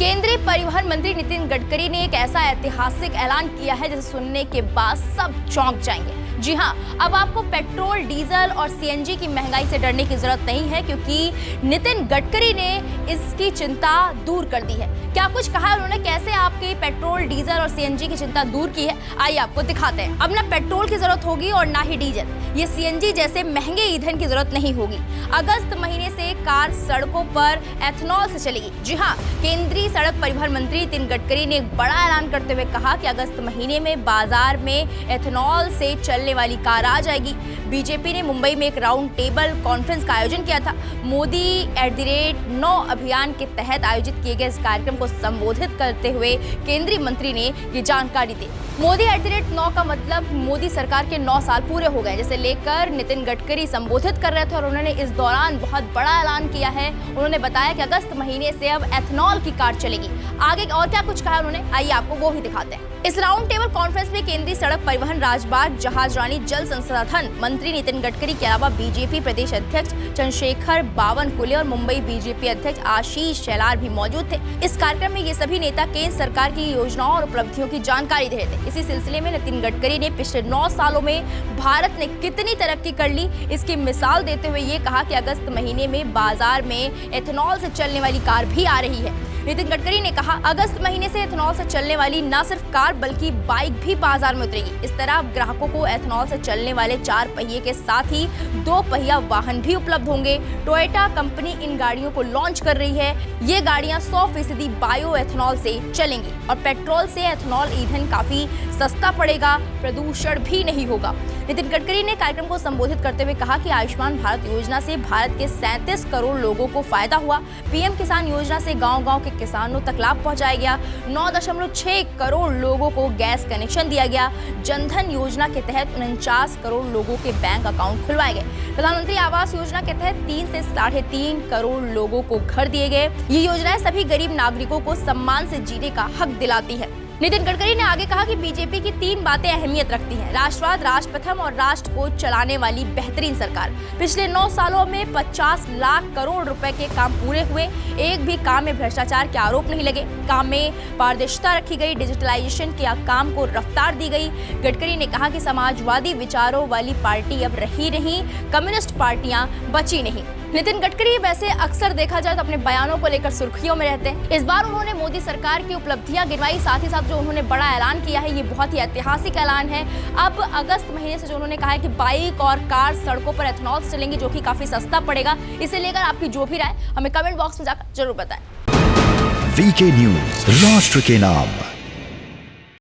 केंद्रीय परिवहन मंत्री नितिन गडकरी ने एक ऐसा ऐतिहासिक ऐलान किया है जिसे सुनने के बाद सब चौंक जाएंगे। जी हां, अब आपको पेट्रोल, डीजल और सीएनजी की महंगाई से डरने की जरूरत नहीं है, क्योंकि नितिन गडकरी ने इसकी चिंता दूर कर दी है। क्या कुछ कहा है उन्होंने, कैसे आपके पेट्रोल, डीजल और सीएनजी की चिंता दूर की है, आइए आपको दिखाते हैं। अब ना पेट्रोल की जरूरत होगी और ना ही डीजल, ये सीएनजी जैसे महंगे ईंधन की जरूरत नहीं होगी। अगस्त महीने से कार सड़कों पर एथेनॉल से चलेगी। जी हाँ, केंद्रीय सड़क परिवहन मंत्री नितिन गडकरी ने एक बड़ा ऐलान करते हुए कहा कि अगस्त महीने में बाजार में एथेनॉल से चलने वाली कार आ जाएगी। बीजेपी ने मुंबई में एक राउंड टेबल कॉन्फ्रेंस का आयोजन किया था। मोदी @9 अभियान के तहत आयोजित किए गए इस कार्यक्रम को संबोधित करते हुए केंद्रीय मंत्री ने ये जानकारी दी। मोदी @9 का मतलब मोदी सरकार के 9 साल पूरे हो गए, जिसे लेकर नितिन गडकरी संबोधित कर रहे थे और उन्होंने इस दौरान बहुत बड़ा ऐलान किया है। उन्होंने बताया कि अगस्त महीने से अब एथेनॉल की कार चलेगी। आगे और क्या कुछ कहा उन्होंने, आइए आपको वो भी दिखाते हैं। इस राउंड टेबल कॉन्फ्रेंस में केंद्रीय सड़क परिवहन, राजमार्ग, जहाजरानी, जल संसाधन मंत्री नितिन गडकरी के अलावा बीजेपी प्रदेश अध्यक्ष चंद्रशेखर बावनकुले और मुंबई बीजेपी अध्यक्ष आशीष शेलार भी मौजूद थे। इस कार्यक्रम में ये सभी नेता केंद्र सरकार की योजनाओं और उपलब्धियों की जानकारी दे रहे थे। इसी सिलसिले में नितिन गडकरी ने पिछले 9 सालों में भारत ने कितनी तरक्की कर ली, इसकी मिसाल देते हुए ये कहा कि अगस्त महीने में बाजार में एथेनॉल से चलने वाली कार भी आ रही है। नितिन गडकरी ने कहा, अगस्त महीने से एथेनॉल से चलने वाली न सिर्फ कार बल्कि बाइक भी बाजार में उतरेगी। इस तरह अब ग्राहकों को एथेनॉल से चलने वाले 4 पहिए के साथ ही 2 पहिया वाहन भी उपलब्ध होंगे। टोयोटा कंपनी इन गाड़ियों को लॉन्च कर रही है। ये गाड़ियां 100% बायो एथेनॉल से चलेंगी और पेट्रोल से एथेनॉल ईंधन काफी सस्ता पड़ेगा, प्रदूषण भी नहीं होगा। नितिन गडकरी ने कार्यक्रम को संबोधित करते हुए कहा कि आयुष्मान भारत योजना से भारत के 37 करोड़ लोगों को फायदा हुआ। पीएम किसान योजना से गांव-गांव के किसानों तक लाभ पहुंचाया गया। 9.6 करोड़ लोगों को गैस कनेक्शन दिया गया। जनधन योजना के तहत 49 करोड़ लोगों के बैंक अकाउंट खुलवाए गए। प्रधानमंत्री आवास योजना के तहत 3 से 3.5 करोड़ लोगों को घर दिए गए। ये योजनाएं सभी गरीब नागरिकों को सम्मान से जीने का हक दिलाती है। नितिन गडकरी ने आगे कहा कि बीजेपी की 3 बातें अहमियत रखती हैं: राष्ट्रवाद, राष्ट्र प्रथम और राष्ट्र को चलाने वाली बेहतरीन सरकार। पिछले 9 सालों में 50 लाख करोड़ रुपए के काम पूरे हुए। एक भी काम में भ्रष्टाचार के आरोप नहीं लगे। काम में पारदर्शिता रखी गई। डिजिटलाइजेशन के काम को रफ्तार दी गई। गडकरी ने कहा कि समाजवादी विचारों वाली पार्टी अब रही नहीं, कम्युनिस्ट पार्टियां बची नहीं। नितिन गडकरी वैसे अक्सर देखा जाए तो अपने बयानों को लेकर सुर्खियों में रहते हैं। इस बार उन्होंने मोदी सरकार की उपलब्धियां गिनवाई, साथ ही साथ जो उन्होंने बड़ा ऐलान किया है, ये बहुत ही ऐतिहासिक ऐलान है। अब अगस्त महीने से जो उन्होंने कहा है कि बाइक और कार सड़कों पर एथेनॉल से चलेंगी, जो कि काफी सस्ता पड़ेगा। इसे लेकर आपकी जो भी राय हमें कमेंट बॉक्स में जाकर जरूर बताएं। वीके न्यूज, राष्ट्र के नाम।